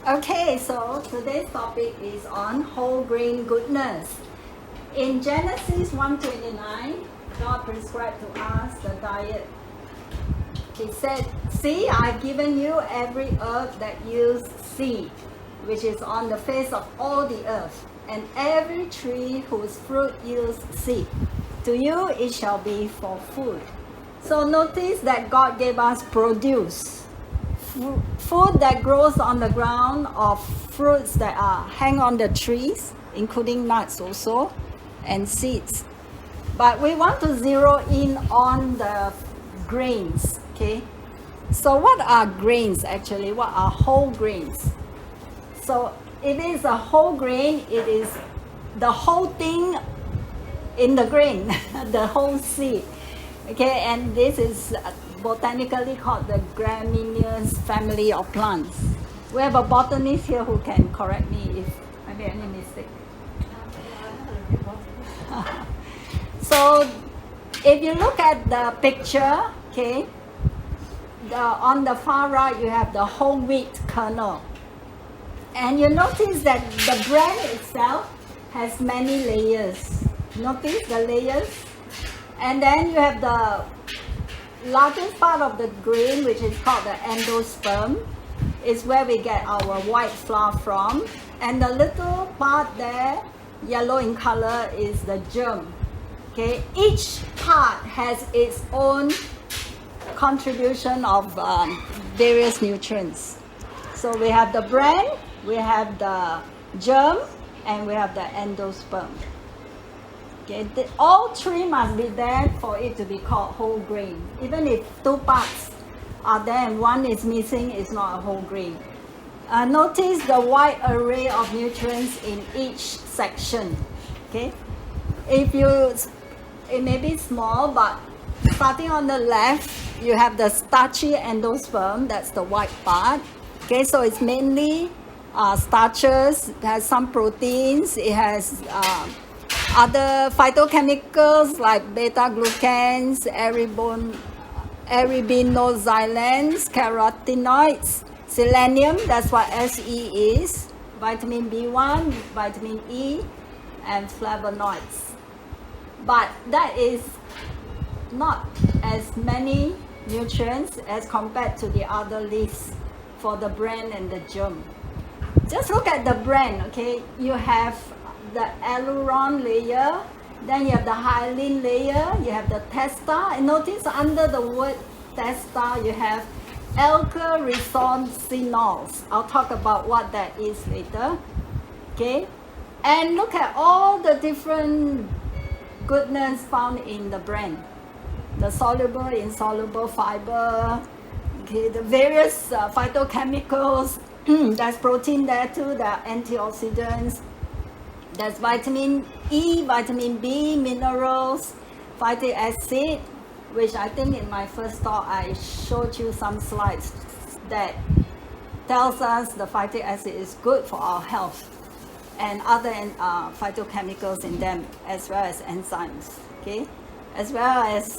Okay, so today's topic is on whole grain goodness. In Genesis 1:29, God prescribed to us the diet. He said, "See, I've given you every herb that yields seed, which is on the face of all the earth, and every tree whose fruit yields seed. To you it shall be for food." So notice that God gave us produce. Food that grows on the ground, or fruits that hang on the trees, including nuts also, and seeds. But we want to zero in on the grains, okay? So what are grains actually? What are whole grains? So if it's a whole grain, it is the whole thing in the grain, the whole seed, okay? And this is botanically called the gramineous family of plants. We have a botanist here who can correct me if I make any mistake. So if you look at the picture, okay, on the far right you have the whole wheat kernel. And you notice that the bran itself has many layers. Notice the layers? And then you have the largest part of the grain, which is called the endosperm, is where we get our white flour from. And the little part there, yellow in color, is the germ. Okay, each part has its own contribution of various nutrients. So we have the bran, we have the germ, and we have the endosperm. Okay, all three must be there for it to be called whole grain. Even if two parts are there and one is missing, it's not a whole grain. Notice the wide array of nutrients in each section. Okay, it may be small, but starting on the left, you have the starchy endosperm. That's the white part. Okay, so it's mainly starches. It has some proteins. It has other phytochemicals like beta-glucans, arabinoxylans, carotenoids, selenium, that's what Se is, vitamin B1, vitamin E, and flavonoids. But that is not as many nutrients as compared to the other lists for the bran and the germ. Just look at the bran, okay? You have the aileron layer, then you have the hyaline layer, you have the testa, and notice under the word testa you have alkyl ricinols. I'll talk about what that is later, okay? And look at all the different goodness found in the bran, the soluble, insoluble fiber, okay, the various phytochemicals. There's protein there too, there are antioxidants. There's vitamin E, vitamin B, minerals, phytic acid, which I think in my first talk I showed you some slides that tells us the phytic acid is good for our health, and other phytochemicals in them, as well as enzymes, okay, as well as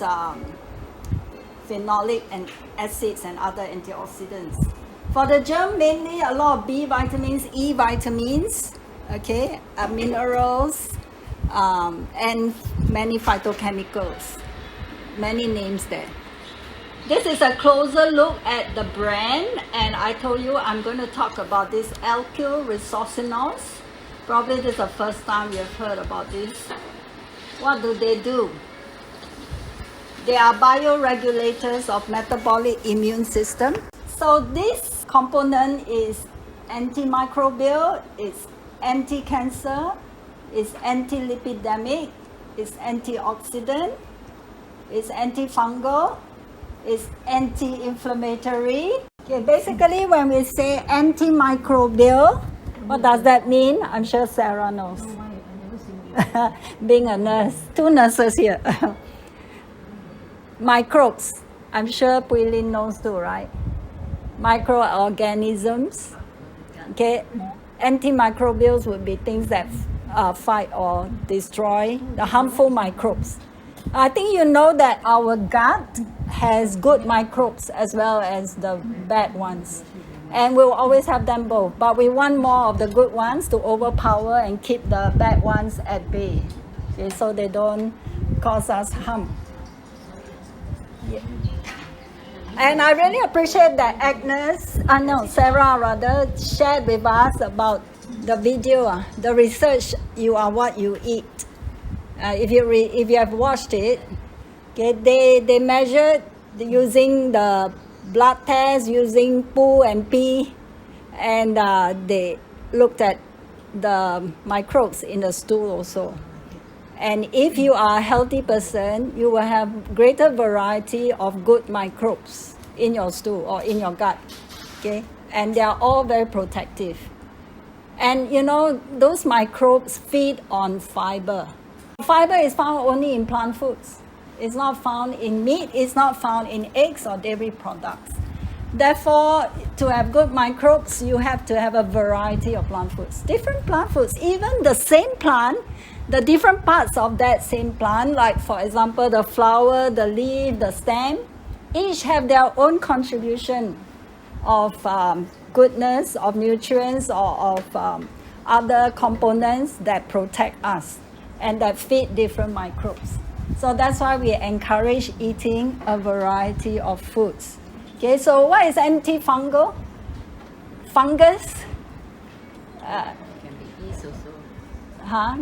phenolic and acids and other antioxidants. For the germ, mainly a lot of B vitamins, E vitamins, okay, minerals, and many phytochemicals, many names there. This is a closer look at the bran, and I told you I'm going to talk about this alkyl ricinols. Probably this is the first time you've heard about this. What do? They are bioregulators of metabolic immune system. So this component is antimicrobial, it's anti-cancer, it's anti-lipidemic, it's antioxidant, it's antifungal, it's anti-inflammatory. Okay, basically when we say antimicrobial, what does that mean? I'm sure Sarah knows. Being a nurse, two nurses here. Microbes, I'm sure Puilin knows too, right? Microorganisms. Okay, antimicrobials would be things that fight or destroy the harmful microbes. I think you know that our gut has good microbes as well as the bad ones. And we'll always have them both. But we want more of the good ones to overpower and keep the bad ones at bay. Okay, so they don't cause us harm. Yeah. And I really appreciate that Sarah rather, shared with us about the video, the research, you are what you eat. If you have watched it, okay, they measured using the blood test, using poo and pee, and they looked at the microbes in the stool also. And if you are a healthy person, you will have greater variety of good microbes in your stool or in your gut, okay? And they are all very protective. And you know, those microbes feed on fiber. Fiber is found only in plant foods. It's not found in meat, it's not found in eggs or dairy products. Therefore, to have good microbes, you have to have a variety of plant foods. Different plant foods, even the same plant, the different parts of that same plant, like for example, the flower, the leaf, the stem, each have their own contribution of goodness, of nutrients, or of other components that protect us and that feed different microbes. So that's why we encourage eating a variety of foods. Okay, so what is antifungal? Fungus? Can be yeast also.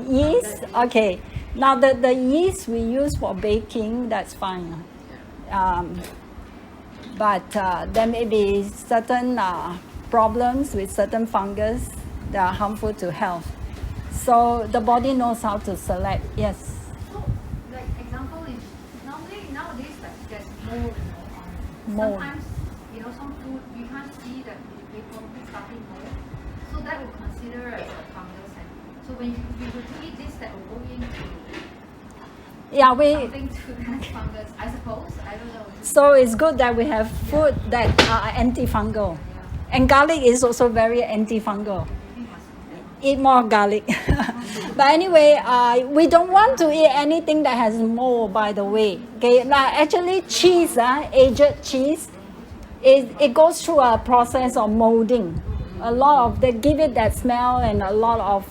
Yeast? Okay. Now the yeast we use for baking, that's fine. But there may be certain problems with certain fungus that are harmful to health. So the body knows how to select. Yes. So, like example, is normally nowadays like there's mold, Mold. Sometimes, some food you can't see that they probably starting mold. So that will consider as a fungus. And so when you would eat this, that will go into something to catch fungus, I suppose. I don't know. So it's good that we have food that are antifungal. And garlic is also very antifungal. Eat more garlic. But anyway, we don't want to eat anything that has mold, by the way. Okay, now actually cheese, aged cheese, it goes through a process of molding. They give it that smell and a lot of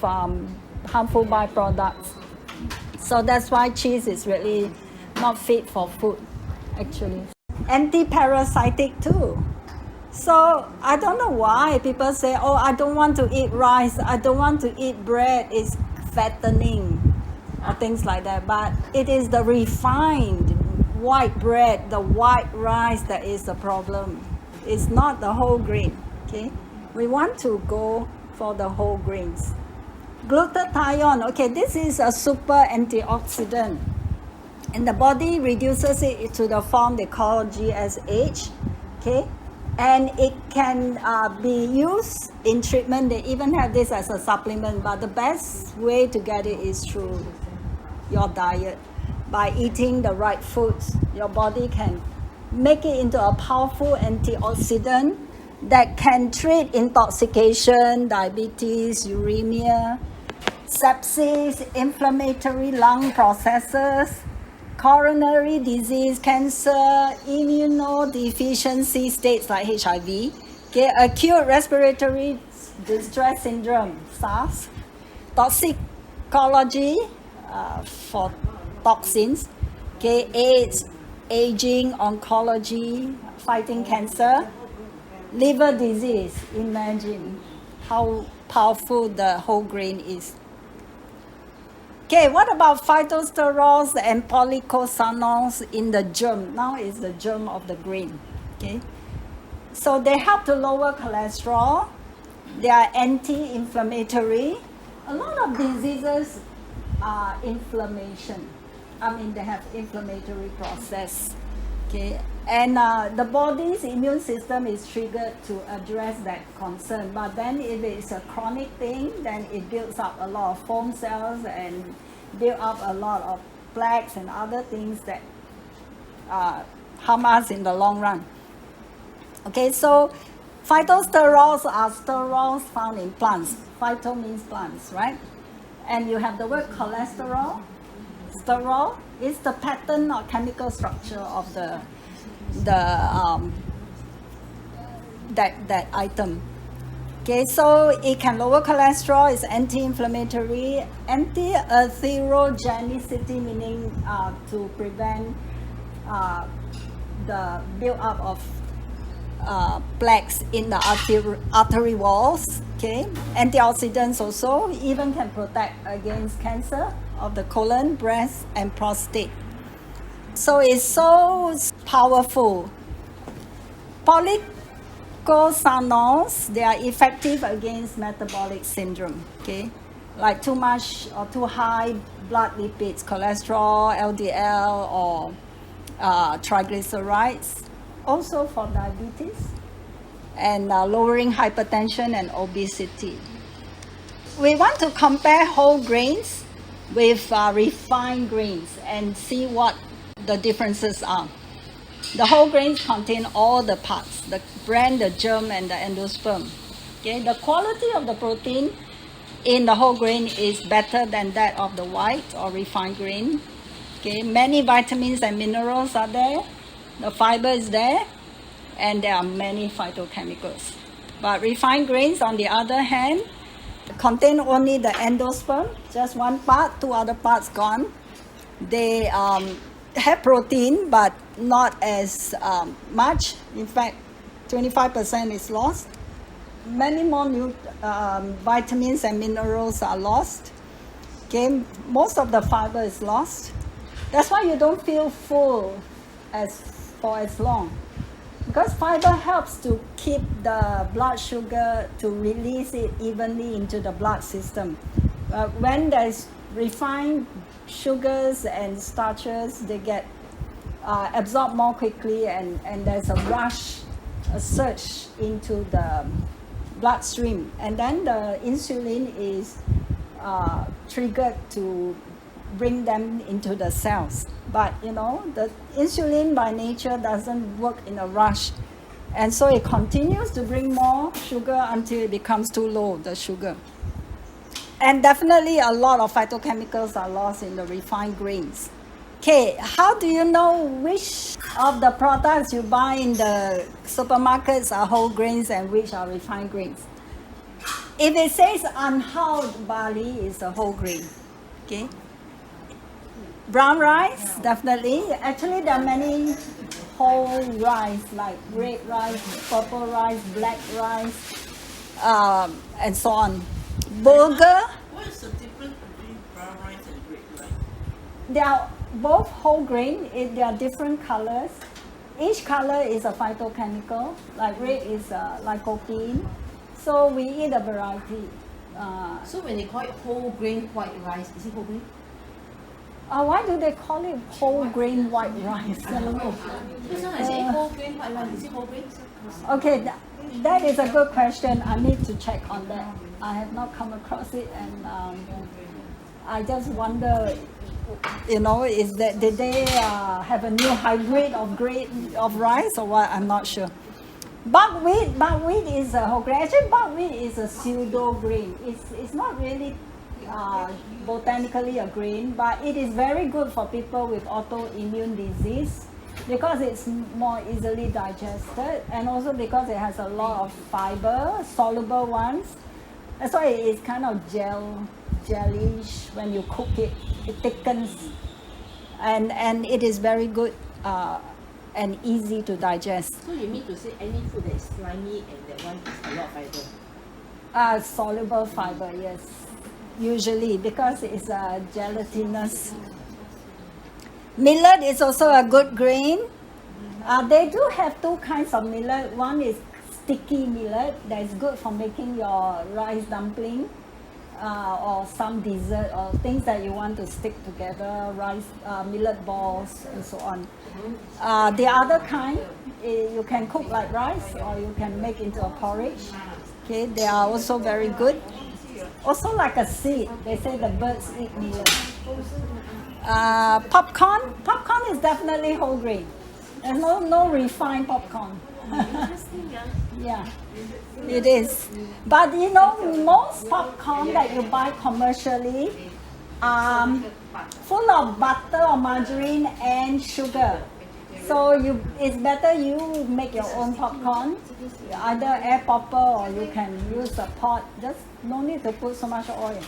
harmful byproducts. So that's why cheese is really not fit for food, actually. Anti-parasitic too. So I don't know why people say, oh, I don't want to eat rice, I don't want to eat bread, it's fattening, or things like that. But it is the refined white bread, the white rice that is the problem. It's not the whole grain, okay? We want to go for the whole grains. Glutathione, okay, this is a super antioxidant. And the body reduces it to the form they call GSH, okay? And it can be used in treatment. They even have this as a supplement, but the best way to get it is through your diet. By eating the right foods, your body can make it into a powerful antioxidant that can treat intoxication, diabetes, uremia, sepsis, inflammatory lung processes, coronary disease, cancer, immunodeficiency states like HIV, okay, acute respiratory distress syndrome, SARS, toxicology for toxins, okay, AIDS, aging, oncology, fighting cancer, liver disease. Imagine how powerful the whole grain is. Okay, what about phytosterols and policosanols in the germ? Now is the germ of the grain. Okay, so they help to lower cholesterol. They are anti-inflammatory. A lot of diseases are inflammation. They have inflammatory process. Okay, and the body's immune system is triggered to address that concern. But then if it's a chronic thing, then it builds up a lot of foam cells and build up a lot of plaques and other things that harm us in the long run. Okay, so phytosterols are sterols found in plants. Phyto means plants, right? And you have the word cholesterol. Sterol is the pattern or chemical structure of the that item. Okay, so it can lower cholesterol, it's anti-inflammatory, anti-atherogenicity, meaning to prevent the build-up of plaques in the artery walls. Okay, antioxidants also even can protect against cancer of the colon, breast, and prostate. So it's so powerful. Policosanols, they are effective against metabolic syndrome. Okay, like too much or too high blood lipids, cholesterol, LDL, or triglycerides. Also for diabetes and lowering hypertension and obesity. We want to compare whole grains with refined grains and see what the differences are. The whole grains contain all the parts, the bran, the germ, and the endosperm. Okay, the quality of the protein in the whole grain is better than that of the white or refined grain. Okay, many vitamins and minerals are there. The fiber is there, and there are many phytochemicals. But refined grains, on the other hand, contain only the endosperm, just one part, two other parts gone. They have protein, but not as much. In fact, 25% is lost. Many more vitamins and minerals are lost. Okay, most of the fiber is lost. That's why you don't feel full for as long, because fiber helps to keep the blood sugar, to release it evenly into the blood system. When there's refined sugars and starches, they get absorbed more quickly, and there's a rush, a surge into the bloodstream, and then the insulin is triggered to bring them into the cells. But the insulin by nature doesn't work in a rush, and so it continues to bring more sugar until it becomes too low, the sugar. And definitely a lot of phytochemicals are lost in the refined grains. Okay, how do you know which of the products you buy in the supermarkets are whole grains and which are refined grains? If it says unhulled barley, is a whole grain. Okay. Brown rice, definitely. Actually, there are many whole rice, like red rice, purple rice, black rice, and so on. Bulgur. What is the difference between brown rice and red rice? They are both whole grain. They are different colors. Each color is a phytochemical. Like red is lycopene. So we eat a variety. So when they call it whole grain white rice, is it whole grain? Why do they call it whole grain white rice? I don't know. This one I say whole grain white rice, is it whole grain? Okay, that is a good question. I need to check on that. I have not come across it, and I just wonder, is that did they have a new hybrid of grain of rice or what? I'm not sure. Buckwheat is a whole grain. Actually, buckwheat is a pseudo grain. It's not really botanically a grain, but it is very good for people with autoimmune disease because it's more easily digested, and also because it has a lot of fiber, soluble ones. That's why it is kind of jellish when you cook it. It thickens, and it is very good and easy to digest. So you mean to say any food that is slimy and that one is a lot of fiber? Soluble fiber, yes. Usually, because it's gelatinous. Millet is also a good grain. They do have two kinds of millet. One is sticky millet that is good for making your rice dumpling or some dessert or things that you want to stick together, rice, millet balls, and so on. The other kind, you can cook like rice or you can make into a porridge. Okay, they are also very good. Also like a seed, they say the birds eat millet. Popcorn is definitely whole grain. There's no refined popcorn. Yeah, it is. But most popcorn that you buy commercially are full of butter or margarine and sugar. So it's better you make your own popcorn, either air popper or you can use a pot. Just no need to put so much oil.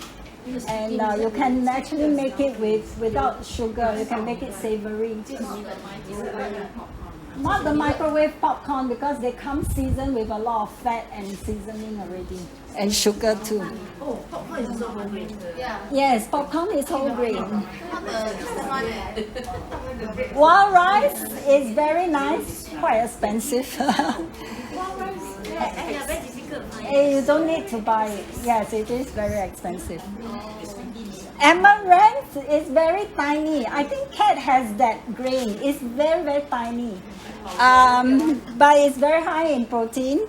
And you can actually make it without sugar. You can make it savory. Not the microwave popcorn because they come seasoned with a lot of fat and seasoning already. And sugar too. Oh, popcorn is also whole grain. Yeah. Yes, popcorn is whole grain. Not the one. Wild rice is very nice, quite expensive. You don't need to buy it. Yes, it is very expensive. Amaranth is very tiny. I think cat has that grain. It's very, very tiny. But it's very high in protein.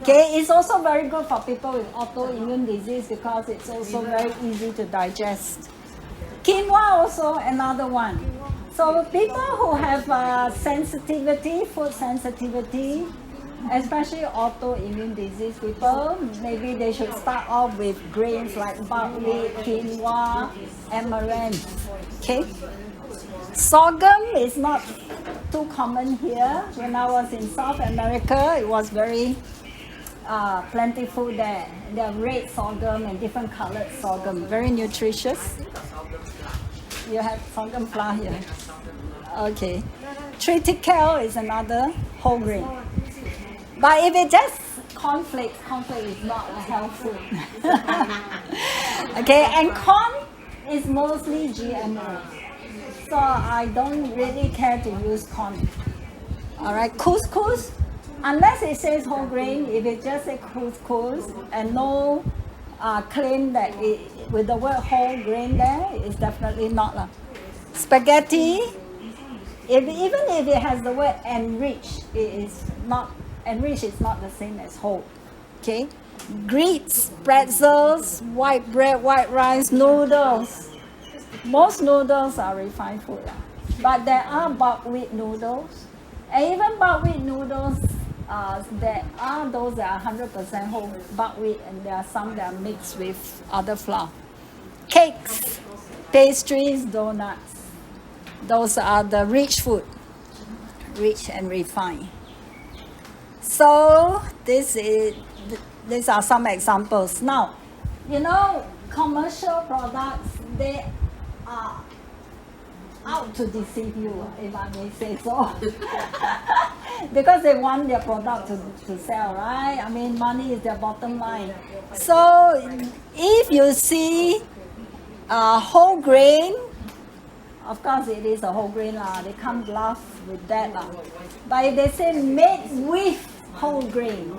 Okay, it's also very good for people with autoimmune disease because it's also very easy to digest. Quinoa also another one. So people who have sensitivity, food sensitivity, especially autoimmune disease people, maybe they should start off with grains like buckwheat, quinoa, amaranth. Okay. Sorghum is not too common here. When I was in South America, it was very plentiful there. There are red sorghum and different colored sorghum, very nutritious. You have sorghum flour here. Okay. Triticale is another whole grain. But if it just cornflakes is not a health food. Okay, and corn is mostly GMO. So I don't really care to use corn. All right, couscous, unless it says whole grain, if it just says couscous and no claim that it, with the word whole grain there, it's definitely not. Spaghetti, even if it has the word enriched, it is not, enriched is not the same as whole. Okay, grits, pretzels, white bread, white rice, noodles. Most noodles are refined food, but there are buckwheat noodles, and even buckwheat noodles, there are those that are 100% whole buckwheat, and there are some that are mixed with other flour. Cakes, pastries, donuts, those are the rich food, rich and refined. So these are some examples. Now, commercial products, they are out to deceive you, if I may say so. Because they want their product to sell, right? I mean, money is their bottom line. So if you see whole grain, of course it is a whole grain, they can't bluff with that. But if they say made with whole grain,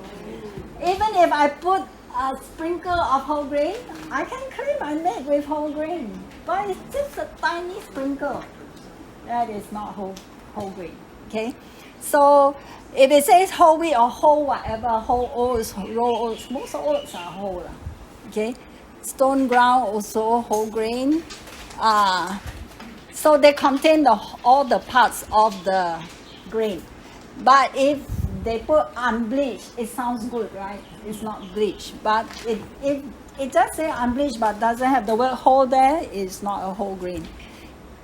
even if I put a sprinkle of whole grain, I can claim I made with whole grain. But it's just a tiny sprinkle. That is not whole grain. Okay? So if it says whole wheat or whole whatever, whole oats, raw oats, most oats are whole. Okay? Stone ground also whole grain. So they contain all the parts of the grain. But if they put unbleached, it sounds good, right? It's not bleached. But if it does say unbleached but doesn't have the word whole there, it's not a whole grain.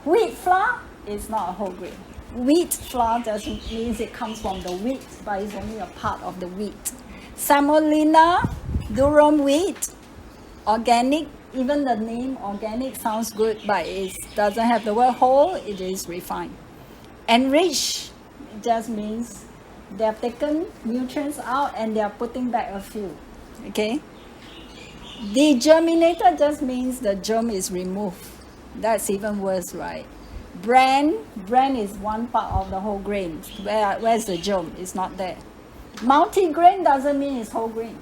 Wheat flour is not a whole grain. Wheat flour just means it comes from the wheat, but it's only a part of the wheat. Semolina, durum wheat, organic, even the name organic sounds good, but it doesn't have the word whole, it is refined. Enriched just means they have taken nutrients out and they are putting back a few. Okay? Degerminated just means the germ is removed. That's even worse, right? Bran is one part of the whole grain. Where's the germ? It's not there. Multigrain doesn't mean it's whole grain.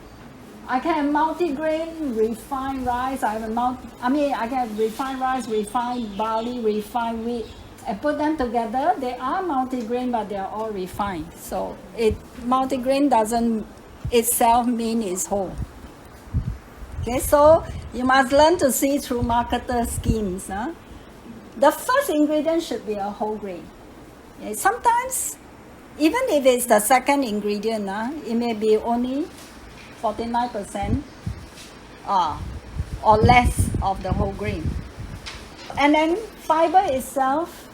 I can have multigrain, refined rice. I can have refined rice, refined barley, refined wheat, and put them together. They are multigrain, but they are all refined. So multigrain doesn't itself mean it's whole. Okay, so you must learn to see through marketer schemes. The first ingredient should be a whole grain. Okay, sometimes, even if it's the second ingredient, it may be only 49% or less of the whole grain. And then fiber itself,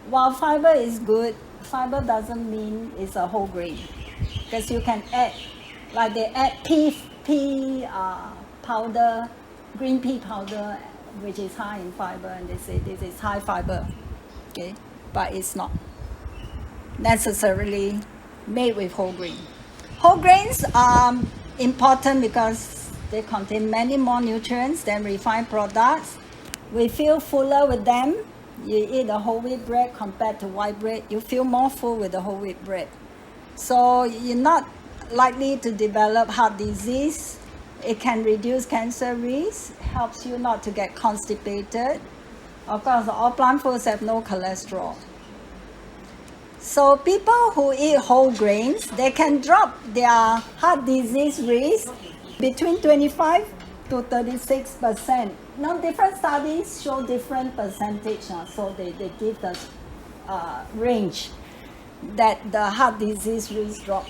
while fiber is good, fiber doesn't mean it's a whole grain, because you can add, like they add pea powder, green pea powder, which is high in fiber, and they say this is high fiber, okay, but it's not necessarily made with whole grain. Whole grains are important because they contain many more nutrients than refined products. We feel fuller with them. You eat a whole wheat bread compared to white bread, you feel more full with the whole wheat bread. So you're not likely to develop heart disease. It can reduce cancer risk, helps you not to get constipated. Of course, all plant foods have no cholesterol. So people who eat whole grains, they can drop their heart disease risk between 25 to 36%. Now, different studies show different percentage, so they give the range that the heart disease risk drop.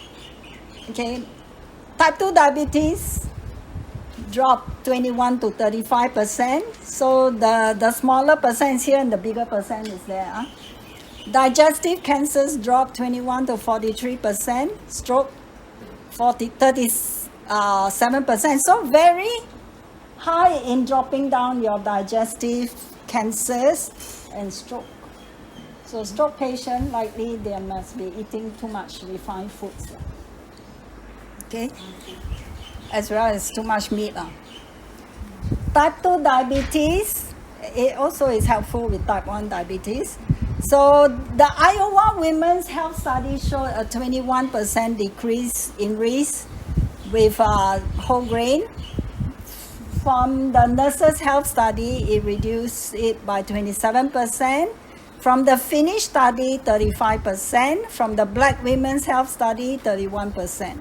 Okay, type 2 diabetes drop 21 to 35%. So the smaller percent is here and the bigger percent is there. Digestive cancers drop 21 to 43%. Stroke 37%. So very high in dropping down your digestive cancers and stroke. So stroke patient, likely they must be eating too much refined foods. Okay? As well as too much meat. Type 2 diabetes, it also is helpful with type 1 diabetes. So the Iowa Women's Health Study showed a 21% decrease in risk with whole grain. From the Nurses' Health Study, it reduced it by 27%. From the Finnish study, 35%. From the Black Women's Health Study, 31%.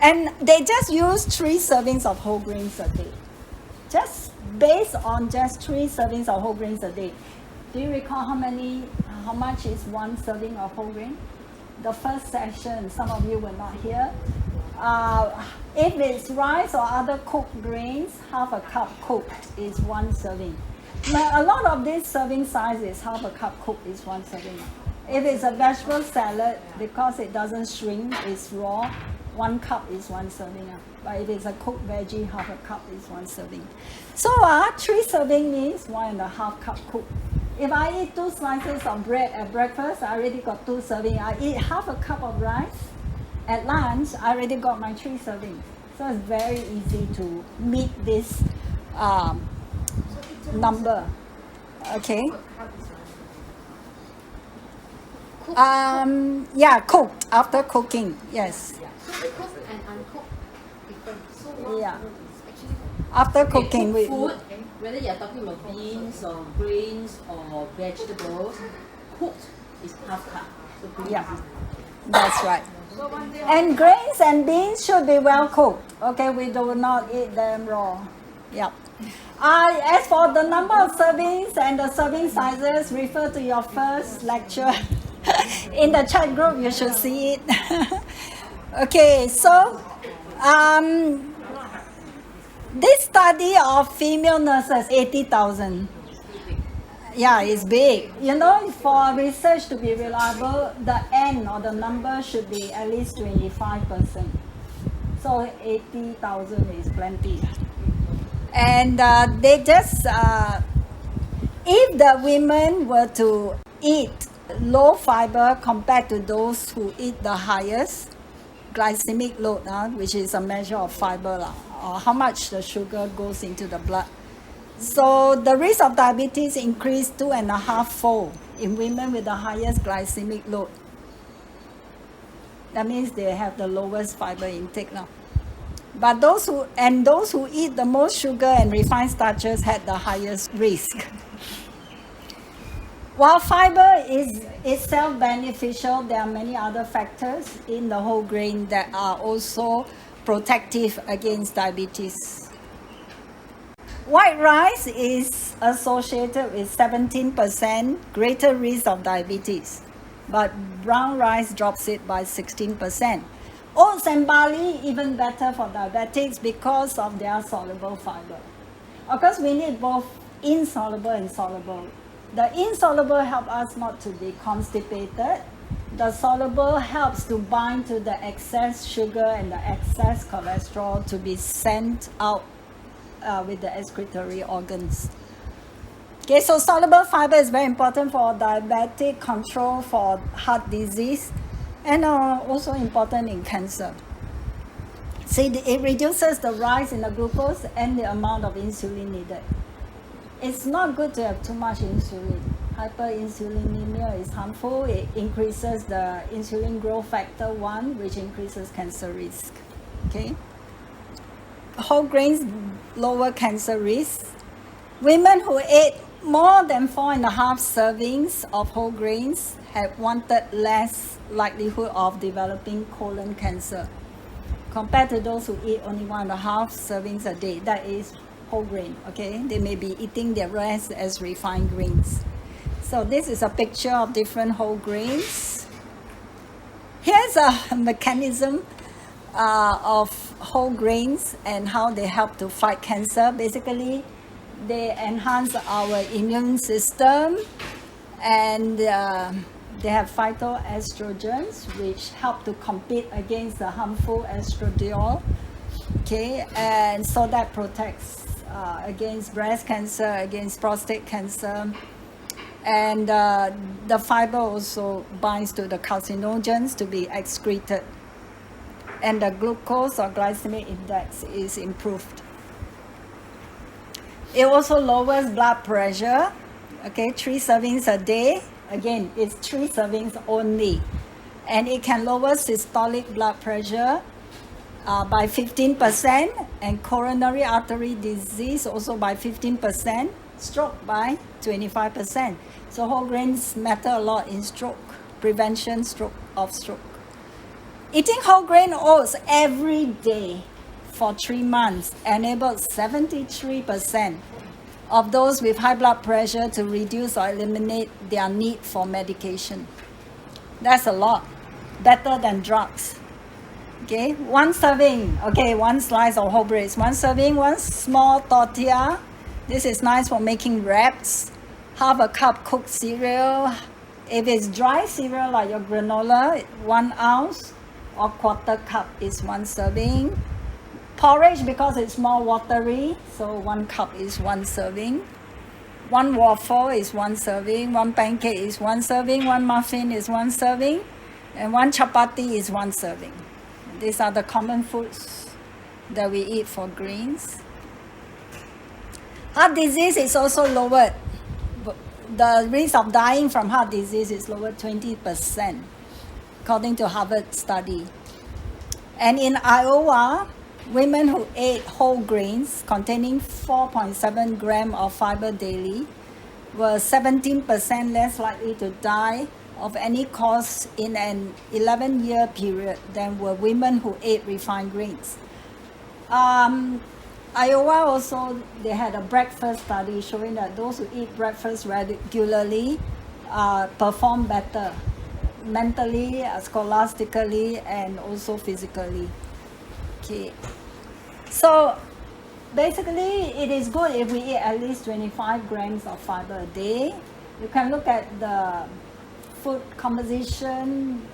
And they just use 3 servings of whole grains a day. Just based on just 3 servings of whole grains a day. Do you recall how much is 1 serving of whole grain? The first session, some of you were not here. If it's rice or other cooked grains, half a cup cooked is 1 serving. But a lot of this serving size is half a cup cooked is 1 serving. If it's a vegetable salad, because it doesn't shrink, it's raw, 1 cup is 1 serving. But if it's a cooked veggie, half a cup is 1 serving. So 3 serving means 1.5 cup cooked. If I eat 2 slices of bread at breakfast, I already got 2 servings. I eat half a cup of rice at lunch, I already got my 3 servings. So it's very easy to meet this number. Okay. Yeah, cooked, after cooking, yes. So cooked and uncooked, different. So Yeah. After cooking, we food, whether you're talking about beans or grains or vegetables, cooked is half cup. So pretty Yeah. easy. that's right. And grains and beans should be well cooked. Okay, we do not eat them raw. Yep. As for the number of servings and the serving sizes, refer to your first lecture. In the chat group, you should see it. Okay, so this study of female nurses, 80,000. Yeah, it's big. You know, for research to be reliable, the N or the number should be at least 25%. So 80,000 is plenty. And they just, if the women were to eat low fiber compared to those who eat the highest glycemic load, which is a measure of fiber, or how much the sugar goes into the blood. So the risk of diabetes increased 2.5-fold in women with the highest glycemic load. That means they have the lowest fiber intake now. But those who eat the most sugar and refined starches had the highest risk. While fiber is itself beneficial, there are many other factors in the whole grain that are also protective against diabetes. White rice is associated with 17% greater risk of diabetes, but brown rice drops it by 16%. Oats and barley even better for diabetics because of their soluble fiber. Of course, we need both insoluble and soluble. The insoluble help us not to be constipated. The soluble helps to bind to the excess sugar and the excess cholesterol to be sent out with the excretory organs. Okay, so soluble fiber is very important for diabetic control, for heart disease, and also important in cancer. See, it reduces the rise in the glucose and the amount of insulin needed. It's not good to have too much insulin. Hyperinsulinemia is harmful. It increases the insulin growth factor 1, which increases cancer risk. Okay. Whole grains lower cancer risk. Women who ate more than 4.5 servings of whole grains had 1/3 less likelihood of developing colon cancer compared to those who eat only 1.5 servings a day. That is whole grain, okay? They may be eating the rest as refined grains. So this is a picture of different whole grains. Here's a mechanism of whole grains and how they help to fight cancer. Basically, they enhance our immune system, and they have phytoestrogens, which help to compete against the harmful estradiol. Okay, and so that protects against breast cancer, against prostate cancer, and the fiber also binds to the carcinogens to be excreted, and the glucose or glycemic index is improved. It also lowers blood pressure. Okay, 3 servings a day. Again, it's 3 servings only, and it can lower systolic blood pressure by 15%, and coronary artery disease also by 15%, stroke by 25%. So whole grains matter a lot in stroke prevention, of stroke. Eating whole grain oats every day for 3 months enabled 73% of those with high blood pressure to reduce or eliminate their need for medication. That's a lot, better than drugs. Okay, 1 serving, okay, 1 slice of whole grains, 1 serving, 1 small tortilla. This is nice for making wraps. Half a cup cooked cereal. If it's dry cereal like your granola, 1 ounce or 1/4 cup is 1 serving. Porridge, because it's more watery, so 1 cup is 1 serving. 1 waffle is 1 serving. 1 pancake is 1 serving. 1 muffin is 1 serving. And 1 chapati is 1 serving. These are the common foods that we eat for grains. Heart disease is also lowered. The risk of dying from heart disease is lowered 20%, according to Harvard study. And in Iowa, women who ate whole grains containing 4.7 grams of fiber daily were 17% less likely to die of any cause in an 11-year period than were women who ate refined grains. Iowa also, they had a breakfast study showing that those who eat breakfast regularly perform better mentally, scholastically, and also physically. Okay. So basically, it is good if we eat at least 25 grams of fiber a day. You can look at the food composition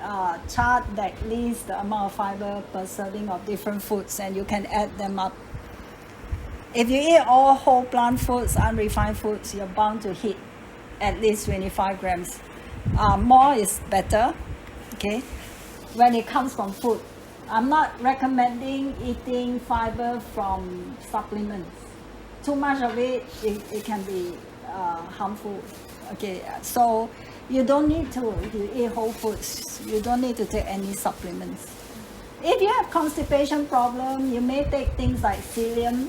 chart that lists the amount of fiber per serving of different foods, and you can add them up. If you eat all whole plant foods, unrefined foods, you're bound to hit at least 25 grams. More is better, okay, when it comes from food. I'm not recommending eating fiber from supplements. Too much of it can be harmful. Okay, so you don't need to, if you eat whole foods, you don't need to take any supplements. If you have constipation problem, you may take things like psyllium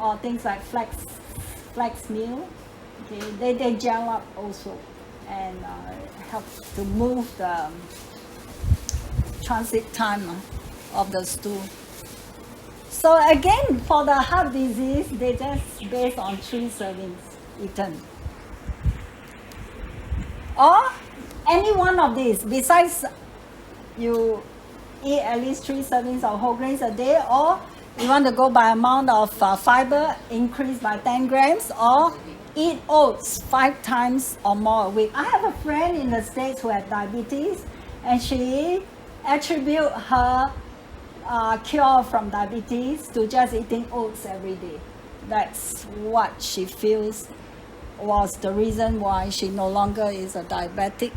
or things like flax meal. Okay, they gel up also and help to move the transit time of the stool. So again, for the heart disease, they just based on 3 servings eaten. Or any one of these, besides you eat at least 3 servings of whole grains a day, or you want to go by amount of fiber increased by 10 grams, or eat oats 5 times or more a week. I have a friend in the States who had diabetes, and she attribute her cure from diabetes to just eating oats every day. That's what she feels was the reason why she no longer is a diabetic.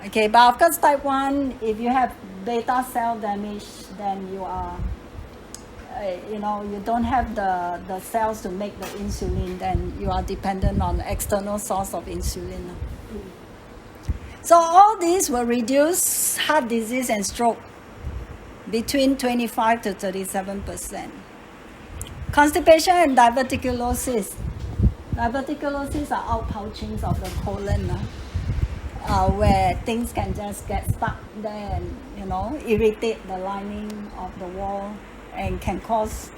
Okay, but of course type 1, if you have beta cell damage, then you are, you don't have the cells to make the insulin, then you are dependent on the external source of insulin. So all these will reduce heart disease and stroke between 25 to 37%. Constipation and diverticulosis. Diverticulosis are outpouchings of the colon, where things can just get stuck there and irritate the lining of the wall and can cause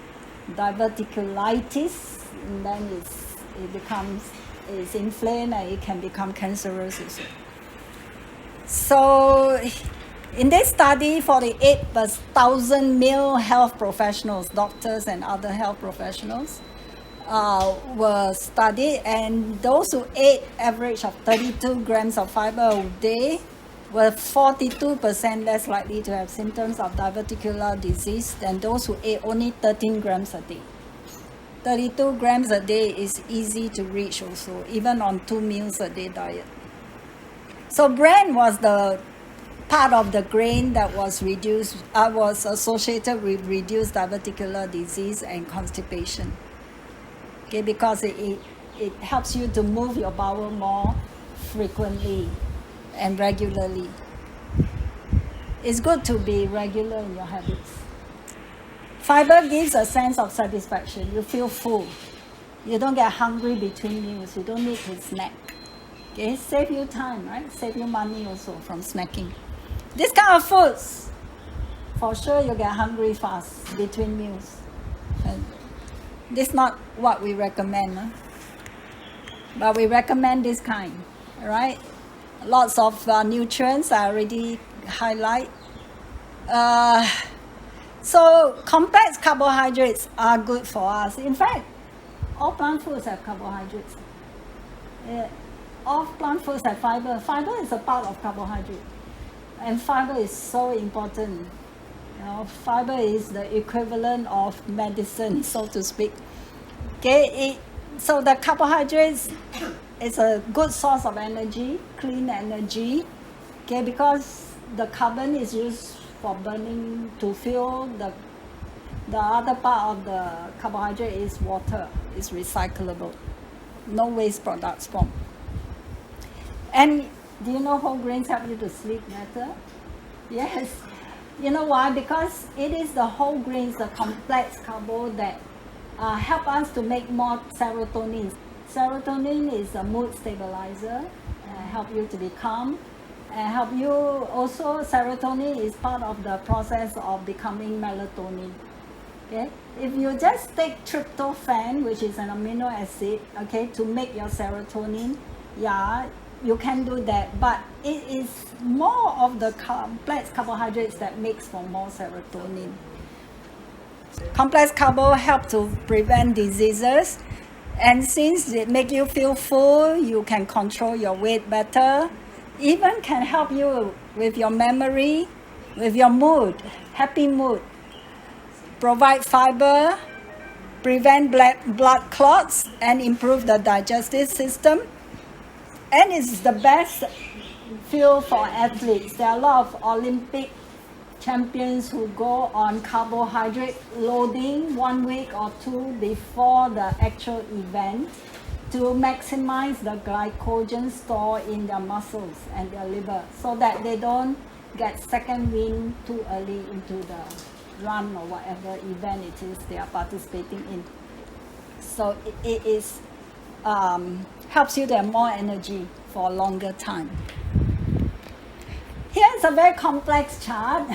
diverticulitis, and then it's inflamed and it can become cancerous also. So in this study, 48 per 1,000 male health professionals, doctors and other health professionals, were studied, and those who ate average of 32 grams of fiber a day were 42% less likely to have symptoms of diverticular disease than those who ate only 13 grams a day. 32 grams a day is easy to reach also, even on 2 meals a day diet. So Bran was the part of the grain that was associated with reduced diverticular disease and constipation. Okay, because it helps you to move your bowel more frequently and regularly. It's good to be regular in your habits. Fiber gives a sense of satisfaction. You feel full. You don't get hungry between meals. You don't need to snack. Okay, save you time, right? Save you money also from snacking. This kind of foods, for sure you get hungry fast between meals. And this is not what we recommend, but we recommend this kind, all right? Lots of nutrients I already highlight. So complex carbohydrates are good for us. In fact, all plant foods have carbohydrates. All plant foods have fiber. Fiber is a part of carbohydrate. And fiber is so important. Fiber is the equivalent of medicine, so to speak. Okay, so the carbohydrates is a good source of energy, clean energy. Okay, because the carbon is used for burning to fuel. The other part of the carbohydrate is water. It's recyclable. No waste products formed. And do you know whole grains help you to sleep better? Yes. You know why? Because it is the whole grains, the complex carbo, that help us to make more serotonin. Serotonin is a mood stabilizer, help you to be calm, and help you also. Serotonin is part of the process of becoming melatonin. Okay, if you just take tryptophan, which is an amino acid, okay, to make your serotonin, you can do that, but it is more of the complex carbohydrates that makes for more serotonin. Complex carbo help to prevent diseases, and since it make you feel full, you can control your weight better, even can help you with your memory, with your mood, happy mood. Provide fiber, prevent blood clots, and improve the digestive system. And it's the best fuel for athletes. There are a lot of Olympic champions who go on carbohydrate loading 1 week or 2 before the actual event to maximize the glycogen store in their muscles and their liver, so that they don't get second wind too early into the run or whatever event it is they are participating in. So it is helps you to have more energy for a longer time. Here's a very complex chart,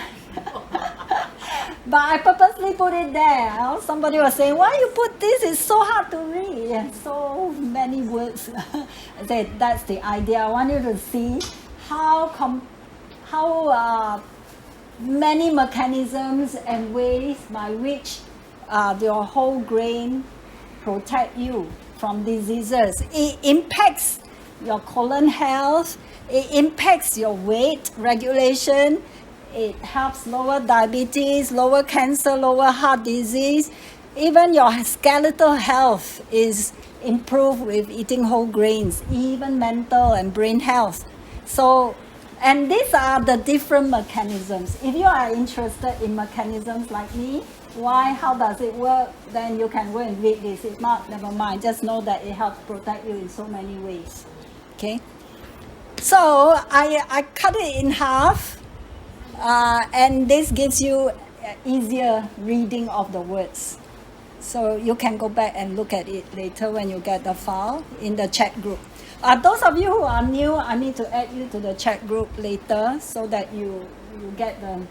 but I purposely put it there. Somebody was saying, why you put this? It's so hard to read and so many words. I said, that's the idea. I want you to see how many mechanisms and ways by which your whole grain protect you from diseases. It impacts your colon health. It impacts your weight regulation. It helps lower diabetes, lower cancer, lower heart disease. Even your skeletal health is improved with eating whole grains, even mental and brain health. So, and these are the different mechanisms. If you are interested in mechanisms like me, why, how does it work, then you can go and read this. If not, never mind. Just know that it helps protect you in so many ways. Okay? So, I cut it in half, and this gives you easier reading of the words. So you can go back and look at it later when you get the file in the chat group. Those of you who are new, I need to add you to the chat group later so that you get the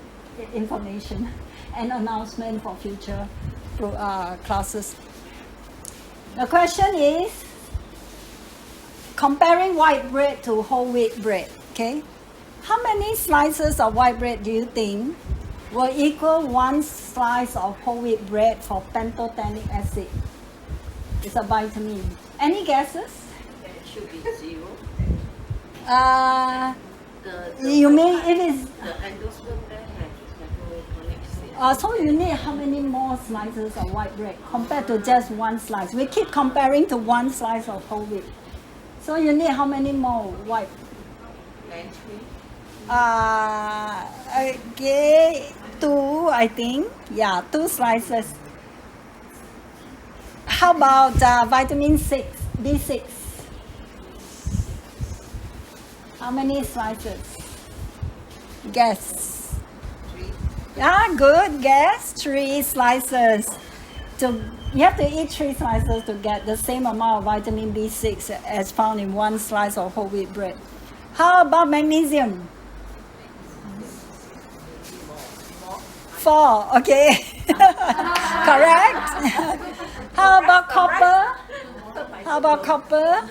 information and announcement for future classes. The question is comparing white bread to whole wheat bread. Okay, how many slices of white bread do you think will equal one slice of whole wheat bread for pantothenic acid? It's a vitamin. Any guesses? It should be 0. You mean if it's The endosperm there have so you need how many more slices of white bread compared to just one slice? We keep comparing to one slice of whole wheat. So you need how many more white? Okay, 2, I think. Yeah, 2 slices. How about vitamin 6, B6? How many slices? Guess. 3. Ah, good guess. 3 slices. You have to eat 3 slices to get the same amount of vitamin B6 as found in one slice of whole wheat bread. How about magnesium? 4, okay. Correct. How about copper? How about copper?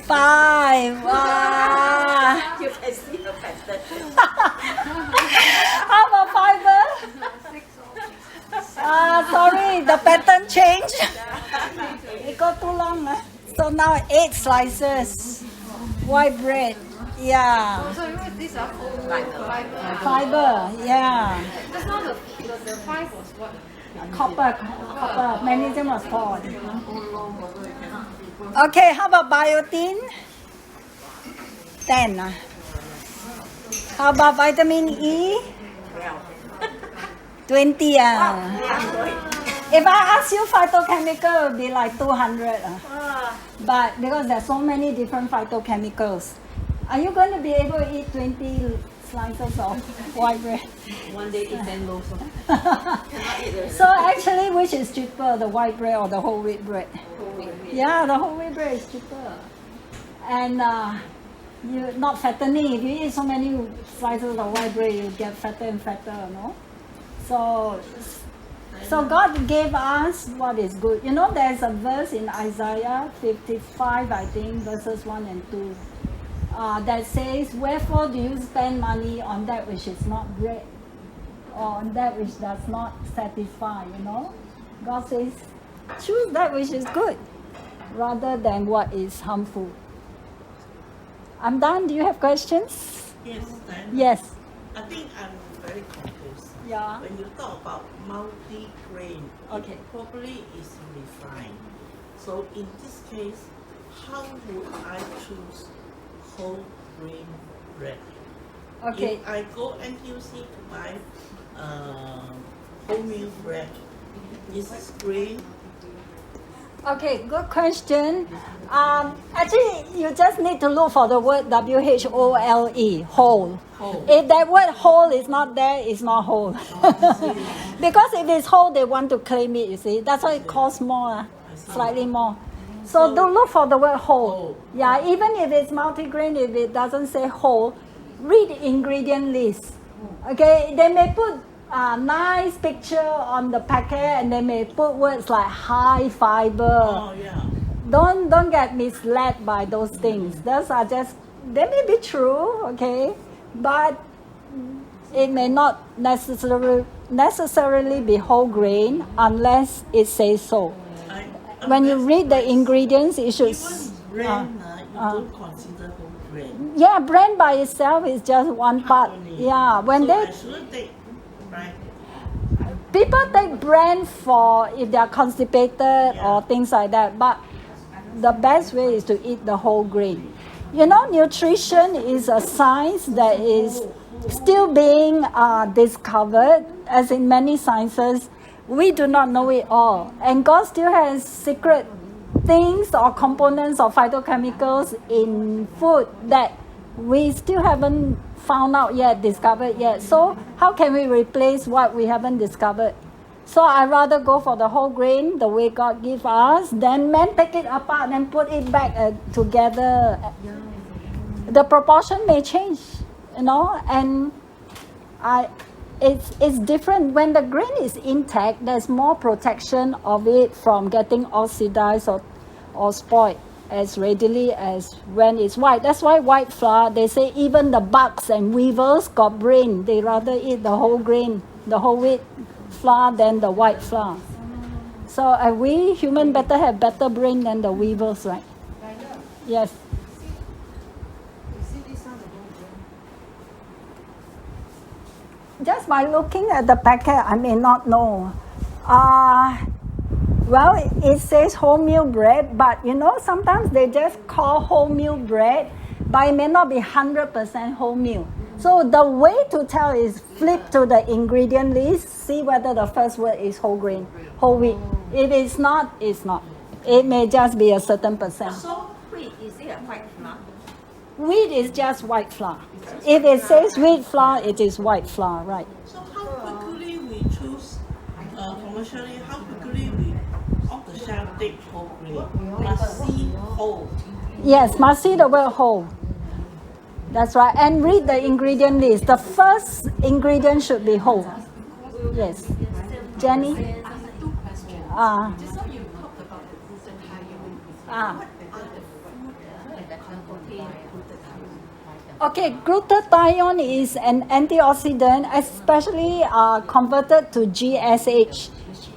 5. Wow. You can see the pattern. How about fiber? Sorry, the pattern changed. It got too long. So now 8 slices. White bread. Yeah. So these are fiber. Fiber. Yeah. Just now the 5 was what? Copper. Magnesium was 4. Okay, how about biotin? 10. How about vitamin E? 20. If I ask you phytochemical, it would be like 200. But because there's so many different phytochemicals, are you going to be able to eat 20 slices of white bread? One day eat 10 loaves. So actually, which is cheaper, the white bread or the whole wheat bread? Yeah, the whole wheat bread is cheaper. And you're not fattening. If you eat so many slices of white bread, you get fatter and fatter, no? So God gave us what is good. You know, there's a verse in Isaiah 55, I think, verses 1 and 2, that says, "Wherefore do you spend money on that which is not bread, or on that which does not satisfy?" You know, God says, choose that which is good, rather than what is harmful. I'm done. Do you have questions? Yes, then Yes. I think I'm very confused. Yeah. When you talk about multi-grain, Okay. it probably is refined. So in this case, how would I choose whole grain bread? Okay. If I go NTUC to buy wholemeal bread, is this grain? Okay, good question. Actually, you just need to look for the word WHOLE, whole. If that word whole is not there, it's not whole. Because if it's whole, they want to claim it, you see. That's why it costs more, slightly more. So don't look for the word whole. Yeah, even if it's multigrain, if it doesn't say whole, read the ingredient list. Okay, they may put a nice picture on the packet and they may put words like high fiber. Oh, yeah. Don't get misled by those things. Those are just, they may be true, okay, but it may not necessarily necessarily be whole grain unless it says so. I- When you that's read the right. ingredients, it should. Even Bran, you don't consider whole grain. Yeah, Bran by itself is just one part. Only. Yeah, when So they I shouldn't take, right? people take Bran for if they are constipated Yeah. or things like that, but the best way is to eat the whole grain. You know, nutrition is a science that is still being discovered, as in many sciences. We do not know it all, and God still has secret things or components or phytochemicals in food that we still haven't found out yet, discovered yet. So how can we replace what we haven't discovered? So I rather go for the whole grain, the way God give us, then men take it apart and put it back together. The proportion may change, you know, and it's different. When the grain is intact, there's more protection of it from getting oxidized or spoiled as readily as when it's white. That's why white flour, they say even the bugs and weevils got brain. They rather eat the whole grain, the whole wheat flour than the white flour. So we human better have better brain than the weevils, right? Yes. Just by looking at the packet, I may not know. Well, it says wholemeal bread, but you know, sometimes they just call wholemeal bread, but it may not be 100% wholemeal. So the way to tell is flip to the ingredient list, see whether the first word is whole grain, whole wheat. If it's not, it's not. It may just be a certain percent. So wheat, is it a white flour? Wheat is just white flour. If it says wheat flour, it is white flour, right? So how quickly we choose, commercially, how quickly we off the shelf take whole grain? Must see whole. Yes, must see the word whole. That's right. And read the ingredient list. The first ingredient should be whole. Yes. Jenny? Two questions. Just now you talked about the glutathione. Ah. That contain glutathione. Okay, glutathione is an antioxidant, especially converted to GSH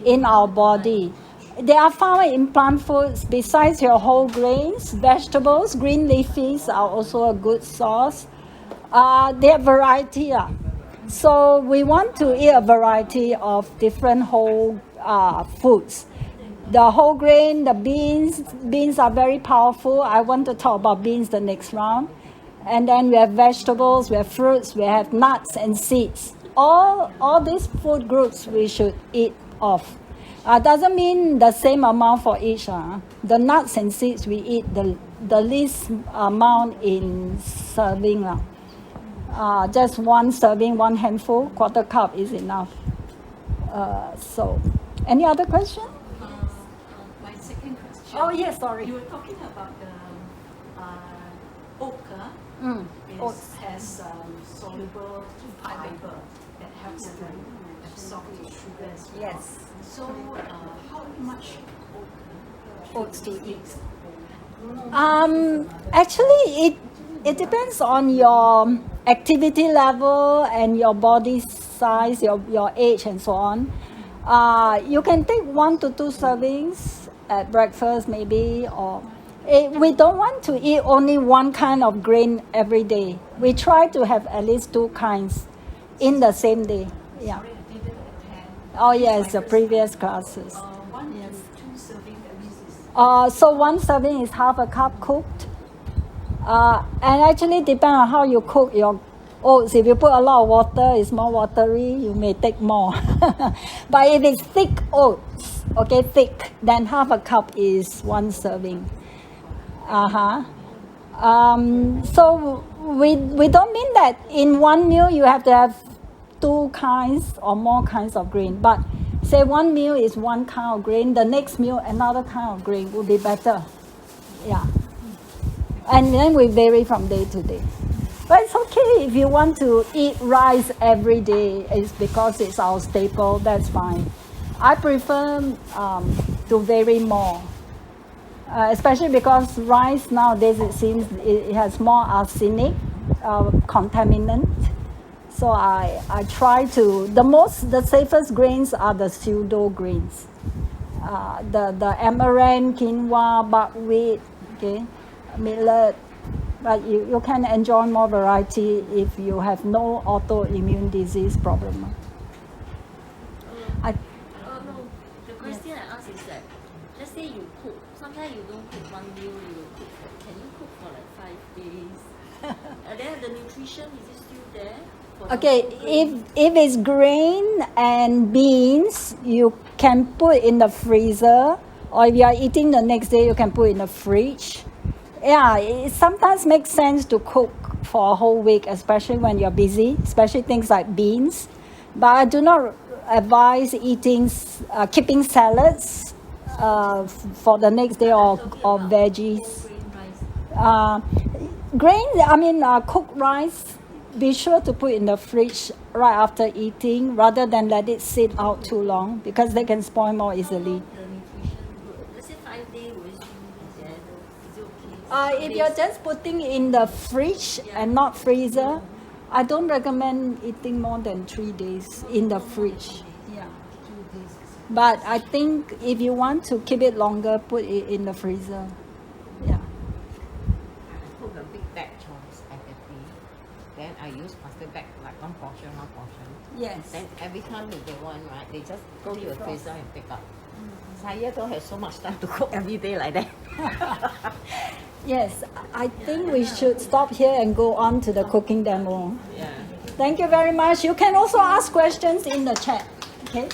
in our body. They are found in plant foods besides your whole grains, vegetables, green leafies are also a good source. They have variety. So we want to eat a variety of different whole foods. The whole grain, the beans are very powerful. I want to talk about beans the next round. And then we have vegetables, we have fruits, we have nuts and seeds. All these food groups we should eat of. Doesn't mean the same amount for each. The nuts and seeds we eat the least amount in serving. Just one serving, one handful, quarter cup is enough. So, any other question? My second question. Oh yes, sorry. You were talking about the oat. Oats. Has soluble fiber that helps to absorb the sugar as well. Yes. So, how much Oats to eat. Actually, it depends on your activity level and your body size, your age, and so on. You can take 1 to 2 servings at breakfast, maybe, or we don't want to eat only one kind of grain every day. We try to have at least 2 kinds in the same day. Yeah. Sorry, I didn't attend. Oh yes, the previous classes. 1 to 2 serving, that means is So 1 serving is half a cup cooked. And actually depend on how you cook your oats. If you put a lot of water, it's more watery, you may take more. But if it's thick oats, okay, thick, then half a cup is 1 serving. So we don't mean that in one meal you have to have 2 kinds or more kinds of grain. But say 1 meal is 1 kind of grain, the next meal another kind of grain would be better. Yeah. And then we vary from day to day. But it's okay if you want to eat rice every day. It's because it's our staple, that's fine. I prefer to vary more. Especially because rice nowadays, it seems it has more arsenic contaminant. So I try to, the safest grains are the pseudo grains. The amaranth, quinoa, buckwheat, okay, millet. But you can enjoy more variety if you have no autoimmune disease problem. No. The question I ask is that, let's say you cook. Sometimes you don't cook one meal. You cook. Can you cook for like 5 days? And then the nutrition is it still there? Okay, if it's grain and beans, you can put in the freezer, or if you are eating the next day, you can put in the fridge. Yeah, it sometimes makes sense to cook for a whole week, especially when you're busy, especially things like beans. But I do not advise keeping salads for the next day or veggies. Cooked rice, be sure to put in the fridge right after eating rather than let it sit out too long because they can spoil more easily. The nutrition good. Let's say 5 days, will it still be there? Is it okay? If you're just putting in the fridge and not freezer, I don't recommend eating more than 3 days in the fridge. Yeah. But I think if you want to keep it longer, put it in the freezer. Yeah. I cook a big batch of spaghetti. Then I use plastic bag, like one portion. Yes. Then every time they want, right, they just go to the freezer and pick up. Saya don't have so much time to cook every day like that. Yes, I think we should stop here and go on to the cooking demo. Yeah. Thank you very much. You can also ask questions in the chat. Okay.